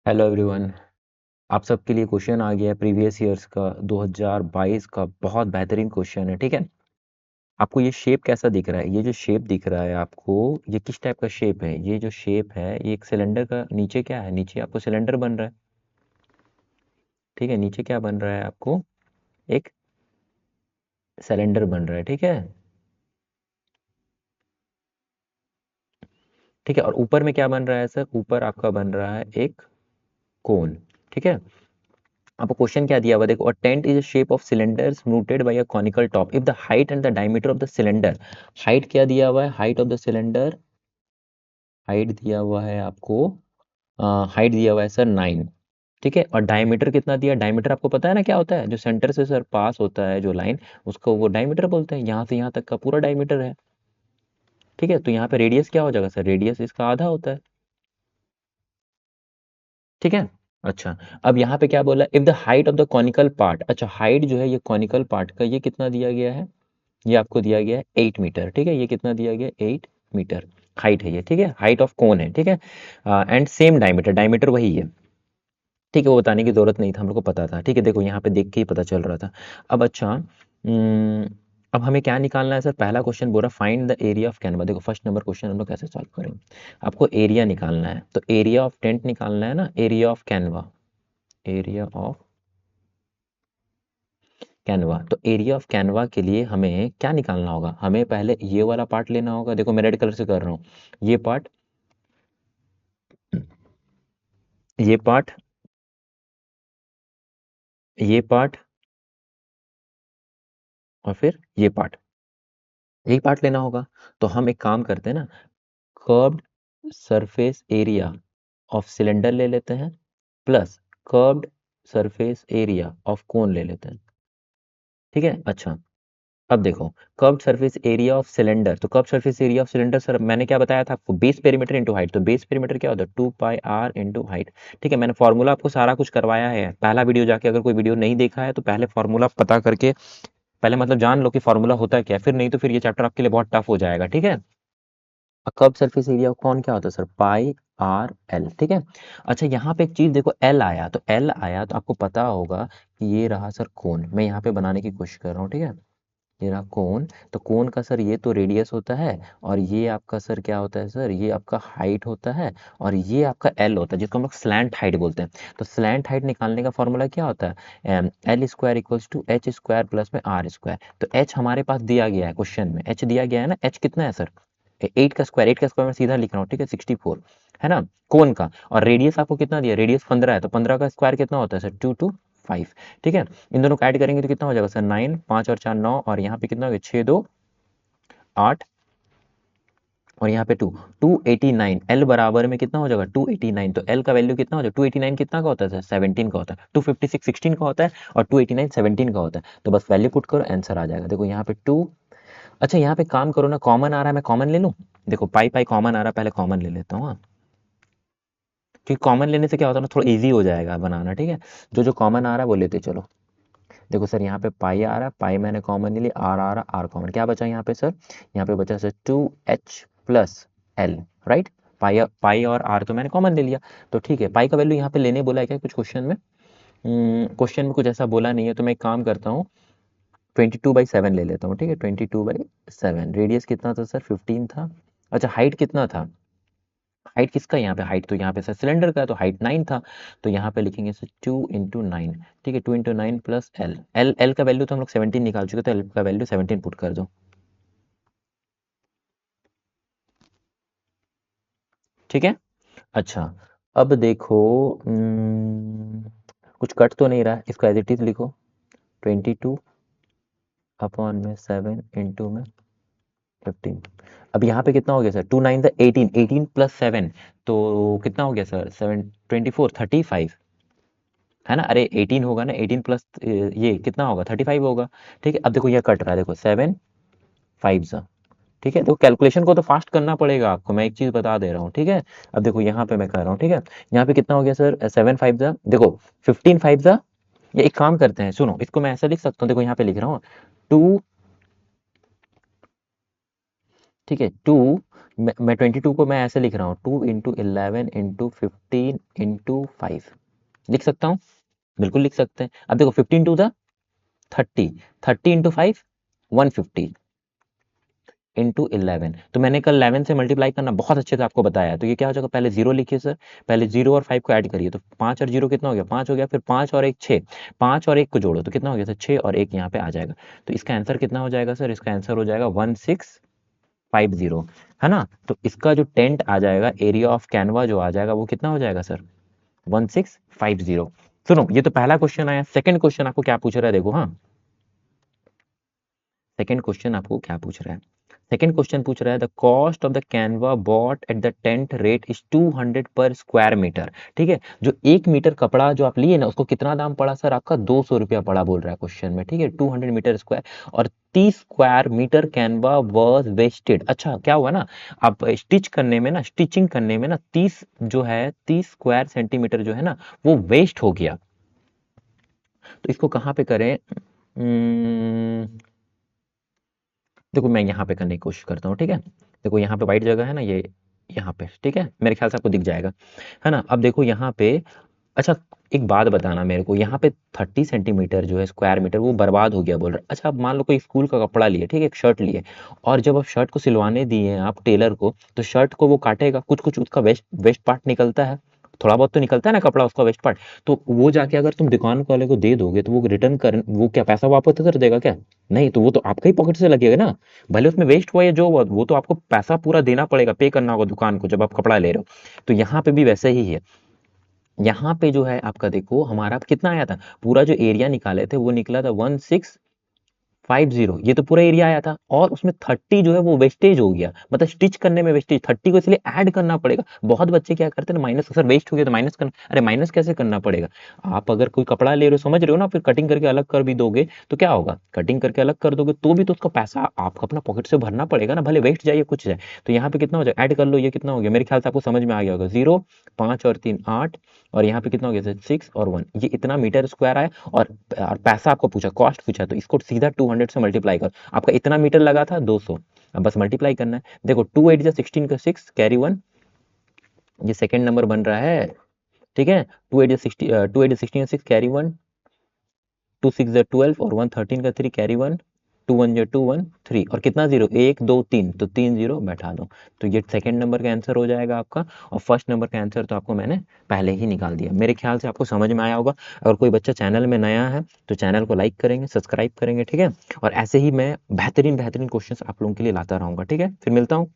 Hello everyone. आप सबके लिए क्वेश्चन आ गया है प्रीवियस ईयर्स का 2022 का। बहुत बेहतरीन क्वेश्चन है, ठीक है। आपको ये शेप कैसा दिख रहा है? ये जो शेप दिख रहा है आपको, ये किस टाइप का शेप है? ये जो शेप है ये एक सिलेंडर का, नीचे क्या है? नीचे आपको सिलेंडर बन रहा है, ठीक है। नीचे क्या बन रहा है आपको? एक सिलेंडर बन रहा है, ठीक है। ठीक है, और ऊपर में क्या बन रहा है सर? ऊपर आपका बन रहा है एक कोन, ठीक है। आपको क्वेश्चन क्या दिया हुआ देखो, a tent is a shape of cylinders rooted by a conical top if the height and the diameter of the cylinder. Height क्या दिया हुआ है? Height of the cylinder, height दिया हुआ है आपको, हाइट दिया हुआ है सर 9, ठीक है। और डायमीटर कितना दिया? डायमीटर आपको पता है ना क्या होता है? जो सेंटर से सर पास होता है जो लाइन, उसको वो डायमीटर बोलते हैं। यहाँ से यहाँ तक का पूरा डायमीटर है, ठीक है। तो यहाँ पे रेडियस क्या हो जाएगा सर? रेडियस इसका आधा होता है, ठीक है। अच्छा, अब यहाँ पे क्या बोला? If the height of the conical part, अच्छा हाइट जो है ये कॉनिकल पार्ट का ये कितना दिया गया है? ये आपको दिया गया है 8 मीटर, ठीक है। ये कितना दिया गया है? 8 मीटर हाइट है ये, ठीक है। हाइट ऑफ कोन है, ठीक है। एंड सेम डायमीटर, डायमीटर वही है, ठीक है। वो बताने की जरूरत नहीं था, हम लोग को पता था, ठीक है। देखो यहाँ पे देख के ही पता चल रहा था। अब अच्छा, अब हमें क्या निकालना है सर? पहला क्वेश्चन बोल रहा find the area of Canva. देखो फर्स्ट नंबर क्वेश्चन हम लोग कैसे सॉल्व करेंगे? आपको एरिया निकालना है, तो एरिया ऑफ टेंट निकालना है ना, area of Canva, area of Canva. तो एरिया ऑफ कैनवा के लिए हमें क्या निकालना होगा? हमें पहले ये वाला पार्ट लेना होगा। देखो मैं रेड कलर से कर रहा हूँ, ये पार्ट, ये पार्ट, ये पार्ट, और फिर ये पार्ट, यही पार्ट लेना होगा। तो हम एक काम करते हैं ना, curved surface area of cylinder ले लेते हैं, plus curved surface area of cone ले लेते हैं, ठीक है। अच्छा, अब देखो, curved surface area of cylinder, तो curved surface area of cylinder sir मैंने क्या बताया था आपको? Base perimeter into height. तो बेस पेरीमीटर क्या होता है? 2 पाई आर इंटू हाइट, ठीक है। मैंने फॉर्मूला आपको सारा कुछ करवाया है, पहला वीडियो जाके अगर कोई वीडियो नहीं देखा है तो पहले फॉर्मूला पता करके, पहले मतलब जान लो कि फॉर्मूला होता है क्या, फिर नहीं तो फिर ये चैप्टर आपके लिए बहुत टफ हो जाएगा, ठीक है। कर्व सरफेस एरिया कौन क्या होता है सर? पाई आर एल, ठीक है। अच्छा, यहाँ पे एक चीज देखो, एल आया, तो एल आया तो आपको पता होगा कि ये रहा सर कोन। मैं यहाँ पे बनाने की कोशिश कर रहा हूँ, ठीक है। ये रहा कोन, तो कोन का सर ये तो रेडियस होता है, और ये आपका सर क्या होता है सर? ये आपका हाइट होता है, और ये आपका एल होता है, जिसको हम लोग स्लैंट हाइट बोलते हैं। तो स्लैंट हाइट निकालने का फॉर्मूला क्या होता है? L square equals to H square plus में आर स्क्वायर। तो एच हमारे पास दिया गया है क्वेश्चन में, एच दिया गया है ना। एच कितना है सर? 8 का स्क्वायर, 8 का स्क्वायर मैं सीधा लिख रहा हूँ, ठीक है, 64 है ना कोन का। और रेडियस आपको कितना दिया? रेडियस 15 है, तो 15 का स्क्वायर कितना होता है सर? 2 to 5, ठीक है। इन दोनों को ऐड करेंगे तो कितना हो जाएगा सर? 9, 5 और 4 9, और यहाँ पे कितना हो गया? 6 2 8, और यहाँ पे 2, 289। एल बराबर में कितना हो जाएगा? 289। तो एल का वैल्यू कितना हो जाएगा? 289 कितना का होता है सर? 17 का होता है। 256 16 का होता है, और 289 17 का होता है। तो बस वैल्यू पुट करो, आंसर आ जाएगा। देखो यहाँ पे 2। अच्छा, यहाँ पे काम करो ना, कॉमन आ रहा है, मैं कॉमन ले लूँ। देखो पाई पाई कॉमन आ रहा है, पहले कॉमन ले लेता हूँ, हाँ। क्योंकि कॉमन लेने से क्या होता है ना, थोड़ा इजी हो जाएगा बनाना, ठीक है। जो जो कॉमन आ रहा है वो लेते चलो। देखो सर, यहाँ पे पाई आ रहा है, पाई मैंने कॉमन ले लिया, आर आ रहा, आर कॉमन, क्या बचा यहाँ पे सर? यहाँ पे बचा sir 2h plus L, right. Pi pi और आर तो मैंने कॉमन ले लिया, तो ठीक है। पाई का वैल्यू यहाँ पे लेने बोला है क्या कुछ क्वेश्चन में? क्वेश्चन में कुछ ऐसा बोला नहीं है, तो मैं एक काम करता हूँ, 22/7 ले लेता हूँ, ठीक है। 22/7, रेडियस कितना था सर? 15 था। अच्छा, हाइट कितना था? हाइट किसका? यहाँ पे हाइट तो यहाँ पे सर सिलेंडर का है, तो हाइट 9 था। तो यहाँ पे लिखेंगे सर 2 × 9, ठीक है। 2 × 9 प्लस एल, एल एल का वैल्यू तो हम लोग 17 निकाल चुके, तो एल का वैल्यू 17 पुट कर दो, ठीक है। अच्छा, अब देखो, कुछ कट तो नहीं रहा है, इसको एज इट इज लिखो। 22/7 × 15। अब यहाँ पे कितना हो गया सर? 2 9 द 18, 18 प्लस 7, तो कितना हो गया सर? 7 24 35, है ना। अरे 18 होगा ना, 18 प्लस ये कितना होगा? 35 होगा, ठीक है। अब देखो ये कट रहा है, देखो 7 5 सा, ठीक है। तो कैलकुलेशन को तो फास्ट करना पड़ेगा आपको, मैं एक चीज बता दे रहा हूँ, ठीक है। अब देखो यहाँ पे मैं कर रहा हूँ, ठीक है। यहाँ पे कितना हो गया सर? 7 5 सा, देखो 15 5 सा। ये एक काम करते हैं, सुनो, इसको मैं ऐसा लिख सकता हूँ, देखो यहाँ पे लिख रहा हूँ 2, ठीक है, 2, मैं 22 को मैं ऐसे लिख रहा हूँ, 2 इंटू 11 इंटू 15 इंटू 5 लिख सकता हूँ, बिल्कुल लिख सकते हैं। अब देखो 15 टू द 30, 30 इंटू 5 150 इंटू 11, तो मैंने कल 11 से मल्टीप्लाई करना बहुत अच्छे से आपको बताया है। तो ये क्या हो जाएगा, पहले जीरो लिखिए सर, पहले जीरो और 5 को ऐड करिए, तो 5 और जीरो कितना हो गया, 5 हो गया, फिर 5 और 1 6, 5 और 1 को जोड़ो तो कितना हो गया सर, 6 और 1 यहाँ पे आ जाएगा। तो इसका आंसर कितना हो जाएगा सर, इसका आंसर हो जाएगा 1650, है ना। तो इसका जो टेंट आ जाएगा, एरिया ऑफ कैनवा जो आ जाएगा वो कितना हो जाएगा सर, 1650। सुनो, ये तो पहला क्वेश्चन आया। सेकंड क्वेश्चन आपको क्या पूछ रहा है, देखो हाँ, सेकंड क्वेश्चन आपको क्या पूछ रहा है, सेकंड क्वेश्चन पूछ रहा है the cost of the Canva bought at the tent rate is 200 पर स्क्वायर मीटर। ठीक है, जो 1 मीटर कपड़ा जो आप लिए ना, उसको कितना दाम पड़ा सर, आपका 200 रुपया पड़ा बोल रहा है क्वेश्चन में। ठीक है, 200 मीटर स्क्वायर, और 30 square metre canvas was wasted. अच्छा क्या हुआ ना, अब स्टिच करने में ना, स्टिचिंग करने में ना 30 जो है, 30 स्क्वायर सेंटीमीटर जो है ना, वो वेस्ट हो गया। तो इसको कहाँ पे करें, देखो मैं यहाँ पे करने की कोशिश करता हूँ। ठीक है, देखो यहाँ पे वाइट जगह है ना, ये यहाँ पे, ठीक है, मेरे ख्याल से आपको दिख जाएगा, है ना। अब देखो यहाँ पे, अच्छा एक बात बताना मेरे को, यहाँ पे 30 सेंटीमीटर जो है स्क्वायर मीटर वो बर्बाद हो गया बोल रहे हैं। अच्छा अब मान लो कोई स्कूल का कपड़ा लिए, ठीक है, एक शर्ट लिए, और जब आप शर्ट को सिलवाने दिए आप टेलर को, तो शर्ट को वो काटेगा, कुछ कुछ उसका वेस्ट वेस्ट पार्ट निकलता है, थोड़ा बहुत तो निकलता है ना कपड़ा उसका वेस्ट पार्ट, तो वो जाके अगर तुम दुकान वाले को दे दोगे तो वो रिटर्न कर, वो क्या पैसा वापस कर देगा क्या, नहीं, तो वो तो आपका ही पॉकेट से लगेगा ना, भले उसमें वेस्ट हुआ या जो हुआ, वो तो आपको पैसा पूरा देना पड़ेगा, पे करना होगा दुकान को जब आप कपड़ा ले रहे हो। तो यहाँ पे भी वैसे ही है, यहाँ पे जो है आपका देखो हमारा कितना आया था, पूरा जो एरिया निकाले थे वो निकला था 1650, ये तो पूरा एरिया आया था, और उसमें 30 जो है वो वेस्टेज हो गया, मतलब स्टिच करने में वेस्टेज, 30 को इसलिए ऐड करना पड़ेगा। बहुत बच्चे क्या करते हैं ना, माइनस, सर वेस्ट हो गया तो माइनस करना, अरे माइनस कैसे करना पड़ेगा, आप अगर कोई कपड़ा ले रहे हो, समझ रहे हो ना, फिर कटिंग करके अलग कर भी दोगे तो क्या होगा, कटिंग करके अलग कर दोगे तो भी तो उसका पैसा आपको अपना पॉकेट से भरना पड़ेगा ना, भले वेस्ट जाए कुछ जाए। तो यहाँ पे कितना हो जाए, ऐड कर लो, ये कितना हो गया, मेरे ख्याल से आपको समझ में आ गया होगा, 0 5 और 3 8, और यहाँ पे कितना हो गया सर, 6 और 1, ये इतना मीटर स्क्वायर आया। और पैसा आपको पूछा, कॉस्ट पूछा, तो इसको सीधा 200 से मल्टीप्लाई करो, आपका इतना मीटर लगा था 200, अब बस मल्टीप्लाई करना है। देखो 2 8 16 का 6 कैरी 1, ये सेकंड नंबर बन रहा है। ठीक है, 2 8 16, 2 8 16 का 6 कैरी 1, 2 6 12 और 1 13 का 3 कैरी 1, 2 1 2 1 3, और कितना जीरो, 1 2 3, तो 3 जीरो बैठा दो। तो ये सेकंड नंबर का आंसर हो जाएगा आपका, और फर्स्ट नंबर का आंसर तो आपको मैंने पहले ही निकाल दिया। मेरे ख्याल से आपको समझ में आया होगा। अगर कोई बच्चा चैनल में नया है तो चैनल को लाइक करेंगे, सब्सक्राइब करेंगे, ठीक है, और ऐसे ही मैं बेहतरीन बेहतरीन क्वेश्चंस आप लोगों के लिए लाता रहूंगा। ठीक है, फिर मिलता हूँ।